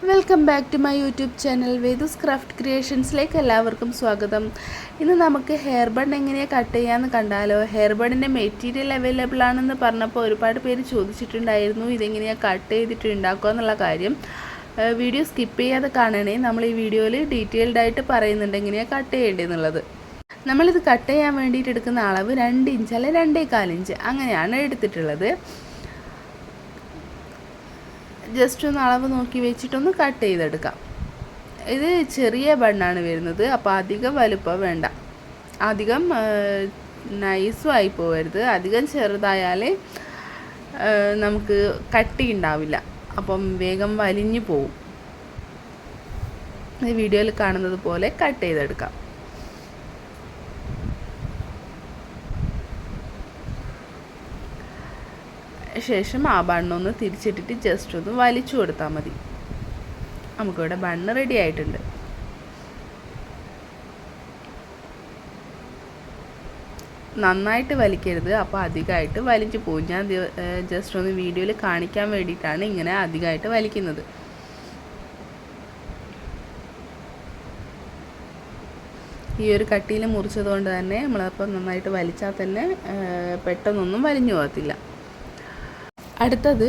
Welcome back to my YouTube channel Vedus craft ക്രിയേഷൻസിലേക്ക് എല്ലാവർക്കും സ്വാഗതം. ഇന്ന് നമുക്ക് ഹെയർ ബൺ എങ്ങനെയാണ് കട്ട് ചെയ്യാമെന്ന് കണ്ടാലോ. ഹെയർ ബണ്ണിൻ്റെ മെറ്റീരിയൽ അവൈലബിൾ ആണെന്ന് പറഞ്ഞപ്പോൾ ഒരുപാട് പേര് ചോദിച്ചിട്ടുണ്ടായിരുന്നു ഇതെങ്ങനെയാണ് കട്ട് ചെയ്തിട്ട് ഉണ്ടാക്കുക എന്നുള്ള കാര്യം. വീഡിയോ സ്കിപ്പ് ചെയ്യാതെ കാണണേ. നമ്മൾ ഈ വീഡിയോയിൽ ഡീറ്റെയിൽഡായിട്ട് പറയുന്നുണ്ട് എങ്ങനെയാണ് കട്ട് ചെയ്യേണ്ടതെന്നുള്ളത്. നമ്മളിത് കട്ട് ചെയ്യാൻ വേണ്ടിയിട്ട് എടുക്കുന്ന അളവ് 2 ഇഞ്ച് അല്ല 2.25 ഇഞ്ച് അങ്ങനെയാണ് എടുത്തിട്ടുള്ളത്. ജസ്റ്റ് ഒന്ന് അളവ് നോക്കി വെച്ചിട്ടൊന്ന് കട്ട് ചെയ്തെടുക്കാം. ഇത് ചെറിയ ബണ്ണാണ് വരുന്നത്, അപ്പോൾ അധികം വലുപ്പം വേണ്ട, അധികം നൈസും ആയി പോകരുത്. അധികം ചെറുതായാൽ നമുക്ക് കട്ടി ഉണ്ടാവില്ല, അപ്പം വേഗം വലിഞ്ഞു പോവും. ഈ വീഡിയോയിൽ കാണുന്നത് പോലെ കട്ട് ചെയ്തെടുക്കാം. ശേഷം ആ ബണ്ണൊന്ന് തിരിച്ചിട്ടിട്ട് ജസ്റ്റ് ഒന്ന് വലിച്ചു കൊടുത്താൽ മതി. നമുക്കിവിടെ ബണ്ണ് റെഡി ആയിട്ടുണ്ട്. നന്നായിട്ട് വലിക്കരുത്, അപ്പോൾ അധികമായിട്ട് വലിച്ചു പോകും. ഞാൻ ജസ്റ്റ് ഒന്ന് വീഡിയോയിൽ കാണിക്കാൻ വേണ്ടിയിട്ടാണ് ഇങ്ങനെ അധികമായിട്ട് വലിക്കുന്നത്. ഈ ഒരു കട്ടിയിൽ മുറിച്ചതുകൊണ്ട് തന്നെ നമ്മളപ്പോൾ നന്നായിട്ട് വലിച്ചാൽ തന്നെ പെട്ടെന്നൊന്നും വലിഞ്ഞു പോകത്തില്ല. അടുത്തത്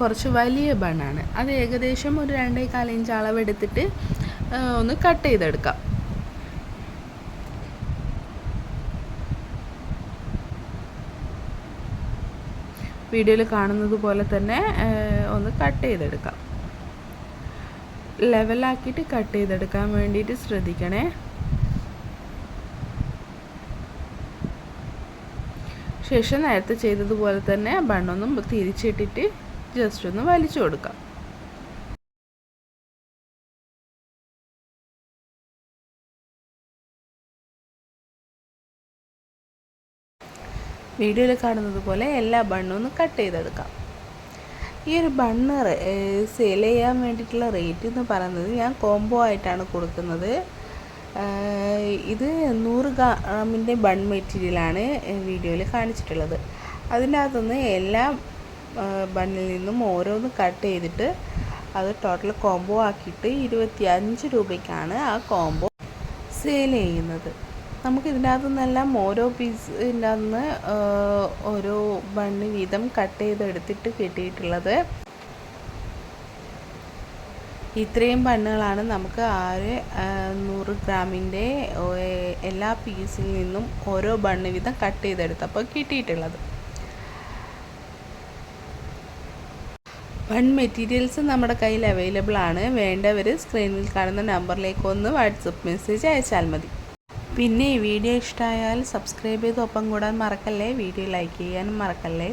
കുറച്ച് വലിയ ബണ്ണാണ്. അത് ഏകദേശം ഒരു 2.25 ഇഞ്ച് അളവെടുത്തിട്ട് ഒന്ന് കട്ട് ചെയ്തെടുക്കാം. വീഡിയോയിൽ കാണുന്നത് പോലെ തന്നെ ഒന്ന് കട്ട് ചെയ്തെടുക്കാം. ലെവലാക്കിയിട്ട് കട്ട് ചെയ്തെടുക്കാൻ വേണ്ടിയിട്ട് ശ്രദ്ധിക്കണേ. ശേഷം നേരത്തെ ചെയ്തതുപോലെ തന്നെ ബണ്ണൊന്നും തിരിച്ചിട്ടിട്ട് ജസ്റ്റ് ഒന്ന് വലിച്ചു കൊടുക്കാം. വീഡിയോയിൽ കാണുന്നത് പോലെ എല്ലാ ബണ്ണും ഒന്ന് കട്ട് ചെയ്തെടുക്കാം. ഈ ഒരു ബണ്ണ് സെയിൽ ചെയ്യാൻ വേണ്ടിയിട്ടുള്ള റേറ്റ് എന്ന് പറയുന്നത് ഞാൻ കോംബോ ആയിട്ടാണ് കൊടുക്കുന്നത്. ഇത് 100 ഗ്രാമിൻ്റെ ബൺ മെറ്റീരിയലാണ് വീഡിയോയിൽ കാണിച്ചിട്ടുള്ളത്. അതിൻ്റെ അകത്തുനിന്ന് എല്ലാ ബണ്ണിൽ നിന്നും ഓരോന്ന് കട്ട് ചെയ്തിട്ട് അത് ടോട്ടൽ കോംബോ ആക്കിയിട്ട് 25 രൂപയ്ക്കാണ് ആ കോംബോ സെയിൽ ചെയ്യുന്നത്. നമുക്ക് ഇതിൻ്റെ അകത്തുനിന്നെല്ലാം ഓരോ പീസിൻ്റെ അകത്തുനിന്ന് ഓരോ ബണ്ണ് വീതം കട്ട് ചെയ്തെടുത്തിട്ട് കിട്ടിയിട്ടുള്ളത്. ഇത്രയും ബണ്ണുകളാണ് നമുക്ക് 100 ഗ്രാമിൻ്റെ എല്ലാ പീസിൽ നിന്നും ഓരോ ബണ്ണ് വീതം കട്ട് ചെയ്തെടുത്തപ്പോൾ കിട്ടിയിട്ടുള്ളത്. ബൺ മെറ്റീരിയൽസ് നമ്മുടെ കയ്യിൽ അവൈലബിൾ ആണ്. വേണ്ടവർ സ്ക്രീനിൽ കാണുന്ന നമ്പറിലേക്ക് ഒന്ന് വാട്സപ്പ് മെസ്സേജ് അയച്ചാൽ മതി. പിന്നെ ഈ വീഡിയോ ഇഷ്ടമായാൽ സബ്സ്ക്രൈബ് ചെയ്ത് ഒപ്പം കൂടാൻ മറക്കല്ലേ. വീഡിയോ ലൈക്ക് ചെയ്യാനും മറക്കല്ലേ.